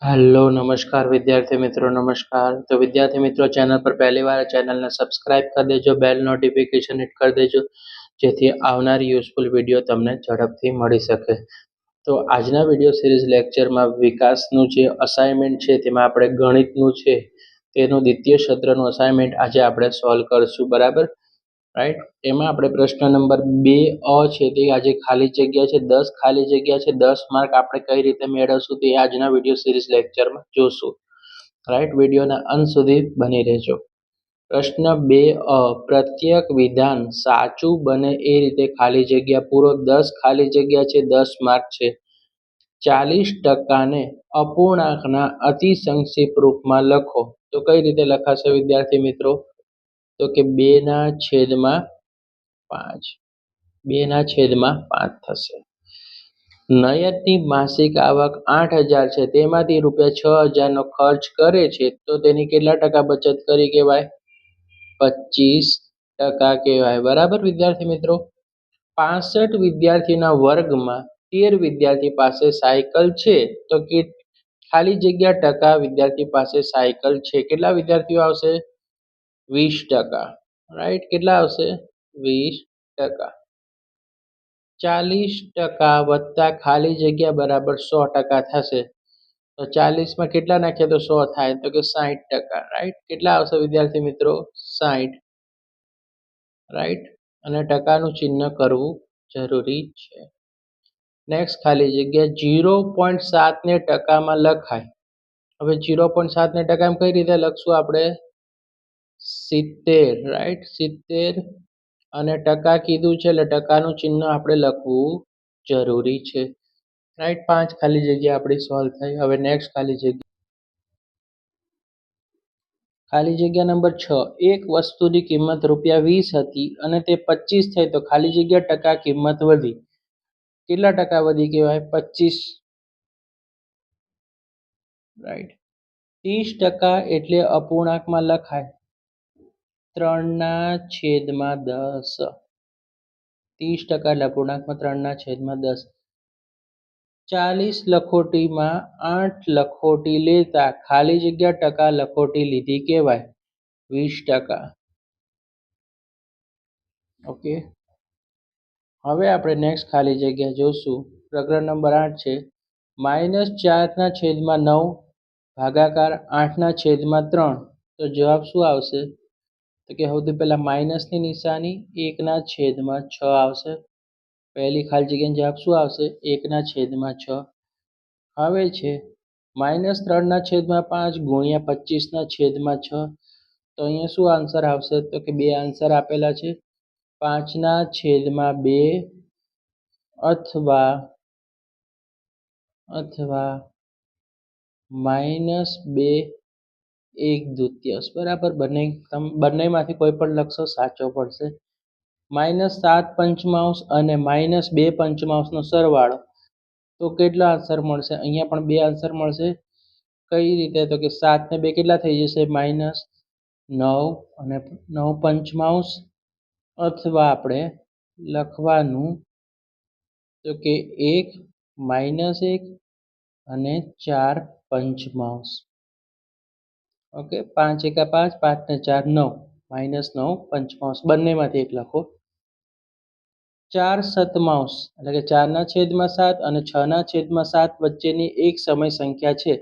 Hello नमस्कार विद्यार्थी मित्रों नमस्कार। तो विद्यार्थी मित्रों चैनल पर पहली बार चैनल ने सब्सक्राइब कर देजो, बेल नोटिफिकेशन हिट कर देजो જેથી આવનારી યુઝફુલ વિડીયો તમને ઝડપથી મળી શકે। તો આજના વિડીયો સિરીઝ લેક્ચરમાં વિકાસનું જે અસાઇનમેન્ટ છે તેમાં આપણે ગણિતનું છે તેનું દ્વિતીય સત્રનું અસાઇનમેન્ટ આજે આપણે સોલ્વ કરશું, બરાબર? રાઈટ, એમાં આપણે પ્રશ્ન નંબર 2 છે તે આજે ખાલી જગ્યા છે 10 ખાલી જગ્યા છે 10 માર્ક આપણે કઈ રીતે મેળવશું તે આજના વિડીયો સિરીઝ લેક્ચરમાં જોશું। રાઈટ, વિડીયોના અંત સુધી બની રહેજો। પ્રશ્ન 2 પ્રત્યેક વિધાન સાચું બને એ રીતે ખાલી જગ્યા પૂરો। 10 ખાલી જગ્યા છે 10 માર્ક છે। 40% ને અપૂર્ણાંકના અતિસંક્ષિપ્ત રૂપમાં લખો। તો કઈ રીતે લખાશે વિદ્યાર્થી મિત્રો? તો કે 2/5 2/5 થશે। નયનની માસિક આવક 8,000 છે, તેમાંથી ₹6,000 નો ખર્ચ કરે છે, તો તેની કેટલા ટકા બચત કરી કહેવાય? 25% કહેવાય, બરાબર વિદ્યાર્થી મિત્રો? 65 વિદ્યાર્થીના વર્ગમાં 13 વિદ્યાર્થી પાસે સાયકલ છે, તો કે ખાલી જગ્યા ટકા વિદ્યાર્થી પાસે સાયકલ છે, કેટલા વિદ્યાર્થીઓ આવશે? 20%। રાઈટ, કેટલા આવશે? 20%। 40% વત્તા ખાલી જગ્યા બરાબર 100% થશે। તો 40 માં કેટલા નાખીએ તો 100 થાય? તો કે 60%। રાઈટ, કેટલા આવશે વિદ્યાર્થી મિત્રો? 60। રાઈટ, અને ટકાનું ચિહ્ન કરવું જરૂરી છે। નેક્સ્ટ ખાલી જગ્યા 0.7 ને ટકામાં લખાય। હવે 0.7 ને ટકામાં કઈ રીતે લખશું આપણે? 70। રાઈટ, 70 અને ટકા કીધું છે એટલે ટકાનું ચિહ્ન આપણે લખવું જરૂરી છે। રાઈટ, 5 ખાલી જગ્યા આપણી સોલ્વ થઈ। હવે નેક્સ્ટ ખાલી જગ્યા નંબર 6 એક વસ્તુની કિંમત ₹20 હતી અને તે 25 થઈ, તો ખાલી જગ્યા ટકા કિંમત વધી। કેટલા ટકા વધી કહેવાય? 25। રાઈટ, 30% એટલે અપૂર્ણાંકમાં લખાય 3/10। 30% એટલે અપૂર્ણાંકમાં 3/10। 40 લખોટીમાં 8 લખોટી લેતા ખાલી જગ્યા ટકા લખોટી લીધી કહેવાય? 20%। ઓકે, હવે આપણે નેક્સ્ટ ખાલી જગ્યા જોશું। પ્રકરણ નંબર 8 છે -4/9 ભાગાકાર 8/3। તો જવાબ શું આવશે? તો કે સૌથી પહેલા માઇનસની નિશાની 1/6 આવશે। પહેલી ખાલી જગ્યાનો જવાબ શું આવશે? 1/6। હવે છે -3/5 ગુણ્યા 25/6। તો અહીંયા શું આન્સર આવશે? તો કે બે આન્સર આપેલા છે 5/2 અથવા -2/1/2, બરાબર? બંનેમાંથી કોઈ પણ લખશો સાચો પડશે। -7/5 અને -2/5 નો સરવાળો, તો કેટલા આન્સર મળશે? અહીંયા પણ બે આન્સર મળશે। કઈ રીતે? તો કે 7 ને 2 કેટલા થઈ જશે? -9 અને 9/5, અથવા આપણે લખવાનું તો કે 1 -1 અને 4/5। ઓકે, 5 એકા 5, 5 ને 4 9, -9/5, બંનેમાંથી એક લખો। 4/7 એટલે કે 4/7 અને 6/7 વચ્ચેની એક સમય સંખ્યા છે।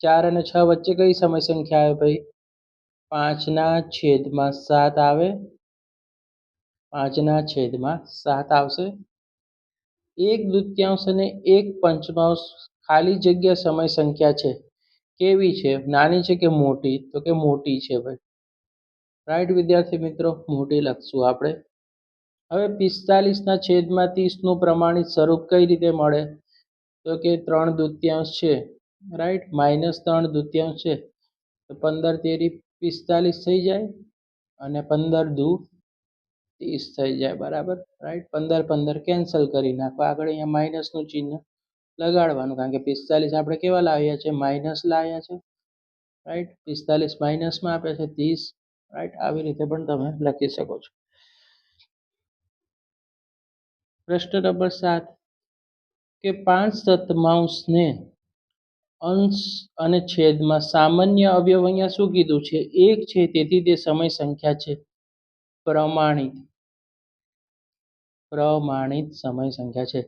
4 અને 6 વચ્ચે કઈ સમય સંખ્યા આવે ભાઈ? 5/7 આવે। 5/7 આવશે। 1/2 અને 1/5 ખાલી જગ્યા સમય સંખ્યા છે, કેવી છે? નાની છે કે મોટી? તો કે મોટી છે ભાઈ। રાઈટ વિદ્યાર્થી મિત્રો, મોટી લખશું આપણે। હવે 45/30 નું પ્રમાણિત સ્વરૂપ કઈ રીતે મળે? તો કે 3/2 છે। રાઈટ, -3/2 છે, તો 15 તેરી 45 થઈ જાય અને 15 × 2 = 30 થઈ જાય, બરાબર? રાઈટ, 15 કેન્સલ કરી નાખો, આગળ અહીંયા માઇનસનું ચિહ્ન લગાડવાનું, કારણ કે 45 આપણે કેવા લાવ્યા છે? માઇનસ લાવ્યા છે। રાઈટ, 45 માઇનસમાં આપે છે 30। રાઈટ, આવી રીતે પણ તમે લખી શકો છો। પ્રશ્ન નંબર 7 કે 5/7 ને અંશ અને છેદમાં સામાન્ય અવયવ અહીંયા શું કીધું છે? 1 છે, તેથી તે સમય સંખ્યા છે. પ્રમાણિત સમય સંખ્યા છે.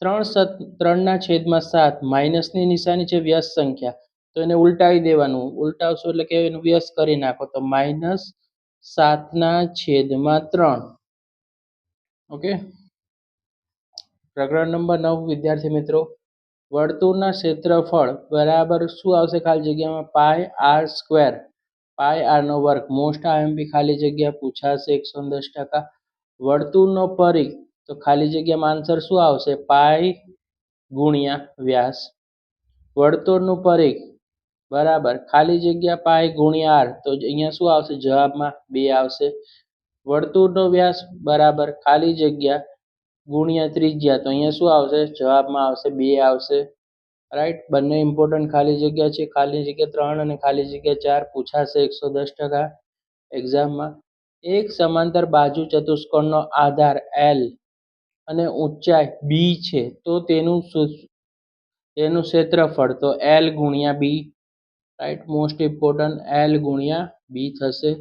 3/7 માઇનસની નિશાની છે, વ્યસ્ત સંખ્યા, તો એને ઉલટાવી દેવાનું. ઉલટાવશો એટલે કે એનું વ્યસ્ત કરી નાખો, તો -7/3. ઓકે. પ્રકરણ નંબર 9 વિદ્યાર્થી મિત્રો, વર્તુળના ક્ષેત્રફળ બરાબર શું આવશે? ખાલી જગ્યામાં πr², πr² મોસ્ટ આઈએમપી ખાલી જગ્યા પૂછાશે 110%. વર્તુળનો પરિઘ, તો ખાલી જગ્યામાં આન્સર શું આવશે? પાઈ ગુણ્યા વ્યાસ. વર્તુળનું પરિઘ બરાબર ખાલી જગ્યા પાઈ ગુણ્યા r, તો અહીંયા શું આવશે? જવાબમાં 2 આવશે. વર્તુળનો વ્યાસ બરાબર ખાલી જગ્યા ગુણ્યા ત્રિજ્યા, તો અહીંયા શું આવશે? જવાબમાં આવશે 2 આવશે. રાઈટ. બંને ઇમ્પોર્ટન્ટ ખાલી જગ્યા છે. ખાલી જગ્યા 3 અને ખાલી જગ્યા 4 પૂછાશે 110% એક્ઝામમાં. એક સમાંતર બાજુ ચતુષ્કોણનો આધાર L અને ઊંચાઈ b છે, તો તેનું ક્ષેત્રફળ, તો L ગુણ્યા b. Right. Most important L ગુણ્યા b થશે.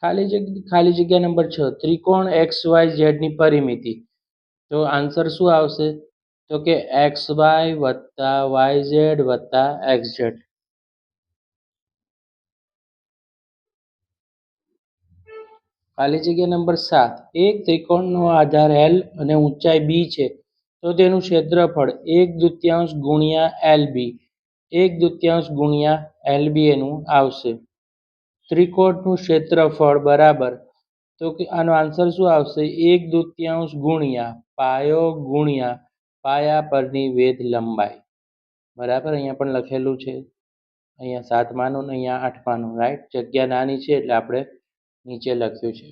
ખાલી જગ્યા નંબર 6, ત્રિકોણ XYZ ની પરિમિતિ, તો આન્સર શું આવશે? તો કે XY + YZ + XZ. ખાલી જગ્યા નંબર 7, એક ત્રિકોણનો આધાર L અને ઊંચાઈ b છે, તો તેનું ક્ષેત્રફળ 1/2 ગુણ્યા LB, 1/2 ગુણ્યા LB એનું આવશે. ત્રિકોણનું ક્ષેત્રફળ બરાબર, તો કે આનો આન્સર શું આવશે? 1/2 ગુણ્યા પાયો ગુણ્યા પાયા પરની વેધ લંબાઈ. બરાબર. અહીંયા પણ લખેલું છે, અહીંયા 7માનું ને અહીંયા 8માનું. રાઈટ. જગ્યા નાની છે એટલે આપણે નીચે લખ્યું છે.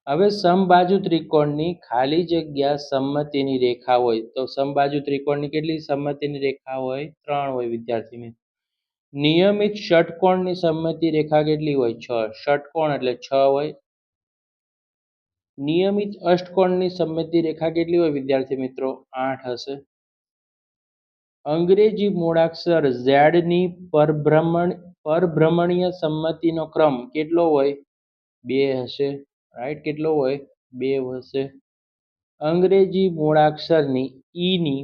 હવે સમબાજુ ત્રિકોણની ખાલી જગ્યા સમમિતિની રેખા હોય, તો સમબાજુ ત્રિકોણની કેટલી સમમિતિની રેખા હોય? 3 હોય વિદ્યાર્થી મિત્રો. નિયમિત ષટકોણની સમમિતિ રેખા કેટલી હોય? 6. ષટકોણ એટલે 6 હોય. નિયમિત અષ્ટકોણની સમમિતિ રેખા કેટલી હોય વિદ્યાર્થી મિત્રો? 8 હશે. અંગ્રેજી મૂળાક્ષર Z ની પરભ્રમણીય સમમિતિનો ક્રમ કેટલો હોય? 2 હશે. રાઈટ. કેટલો હોય? 2 હશે. અંગ્રેજી મૂળાક્ષરની E ની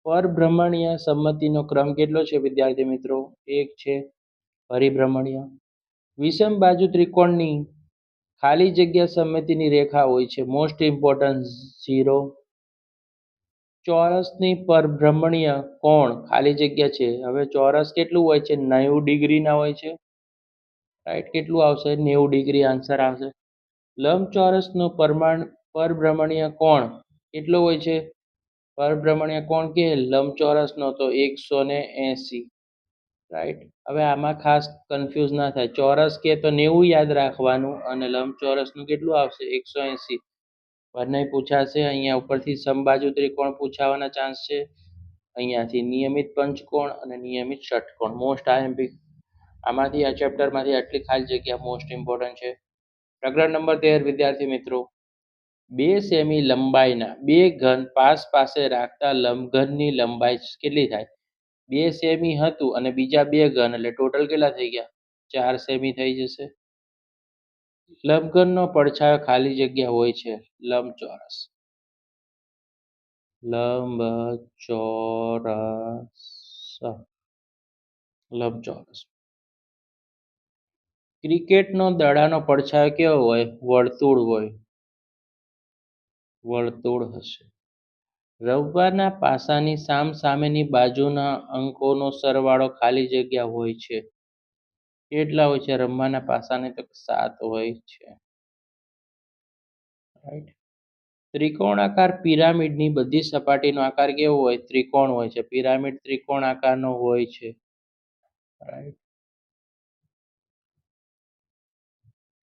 પરભ્રમણીય સમમિતિનો ક્રમ કેટલો છે વિદ્યાર્થી મિત્રો? 1 છે. પરિભ્રમણીય. વિષમ બાજુ ત્રિકોણની ખાલી જગ્યા સમમિતિની રેખા હોય છે. Most important 0. ચોરસની પરભ્રમણીય કોણ ખાલી જગ્યા છે. હવે ચોરસ કેટલું હોય છે? 90 ડિગ્રીના હોય છે. રાઈટ. કેટલું આવશે? 90 ડિગ્રી આન્સર આવશે. લંબચોરસનો પરભ્રમણીય કોણ કેટલો હોય છે? પરભ્રમણીય કોણ કે લંબચોરસનો, તો 180. રાઈટ. હવે આમાં ખાસ કન્ફ્યુઝ ના થાય. ચોરસ કે તો 90 યાદ રાખવાનું અને લંબચોરસનું કેટલું આવશે? 180. બંને પૂછાશે. અહીંયા ઉપરથી સમબાજુ ત્રિકોણ પૂછાવાના ચાન્સ છે. અહીંયાથી નિયમિત પંચકોણ અને નિયમિત ષટકોણ. મોસ્ટ આઈએમપી આમાંથી આ ચેપ્ટરમાંથી આટલી ખાલી જગ્યા મોસ્ટ ઇમ્પોર્ટન્ટ છે. પ્રકરણ નંબર 13 વિદ્યાર્થી મિત્રો, 2 સેમી લંબાઈના 2 ઘન પાસે રાખતા લંબઘનની લંબાઈ કેટલી થાય? 2 સેમી હતું અને બીજા 2 ઘન એટલે ટોટલ કેટલા થઈ ગયા? 4 સેમી થઈ જશે. લંબઘનનો પડછાયો ખાલી જગ્યા હોય છે. લંબચોરસ. ક્રિકેટનો દડાનો પડછાયો કેવો હોય? વર્તુળ હોય. વર્તુળ હશે. રમવાના પાસાની સામસામેની બાજુના અંકોનો સરવાળો ખાલી જગ્યા હોય છે. કેટલા હોય છે રમવાના પાસાને? તો 7 હોય છે. રાઈટ. ત્રિકોણાકાર પિરામિડની બધી સપાટીનો આકાર કેવો હોય? ત્રિકોણ હોય છે. પિરામિડ ત્રિકોણ આકારનો હોય છે. રાઈટ.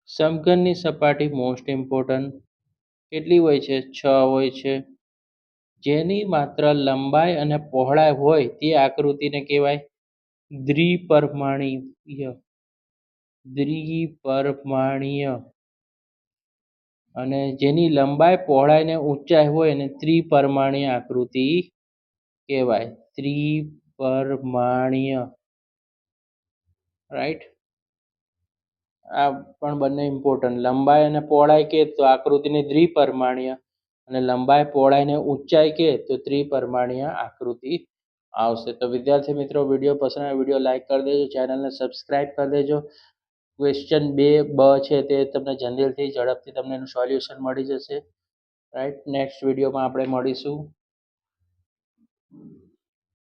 સમઘનની સપાટી મોસ્ટ ઇમ્પોર્ટન્ટ કેટલી હોય છે? 6 હોય છે. જેની માત્ર લંબાઈ અને પહોળાઈ હોય તે આકૃતિને કહેવાય દ્વિપરિમાણીય. અને જેની લંબાઈ પહોળાઈ ને ઊંચાઈ હોય એને ત્રિપરિમાણીય આકૃતિ કહેવાય. ત્રિપરિમાણીય, રાઈટ. આ પણ બંને ઇમ્પોર્ટન્ટ. લંબાઈ અને પહોળાઈ કે તો આકૃતિની દ્વિપરિમાણીય, અને લંબાઈ પહોળાઈ ને ઊંચાઈ કે તો ત્રિપરિમાણીય આકૃતિ આવશે. તો વિદ્યાર્થી મિત્રો, વિડીયો પસંદ આવે વિડીયો લાઈક કરી દેજો, ચેનલને સબસ્ક્રાઈબ કરી દેજો. ક્વેશ્ચન 2 છે તે તમને જલ્દીથી ઝડપથી તમને એનું સોલ્યુશન મળી જશે, રાઈટ. નેક્સ્ટ વિડીયોમાં આપણે મળીશું.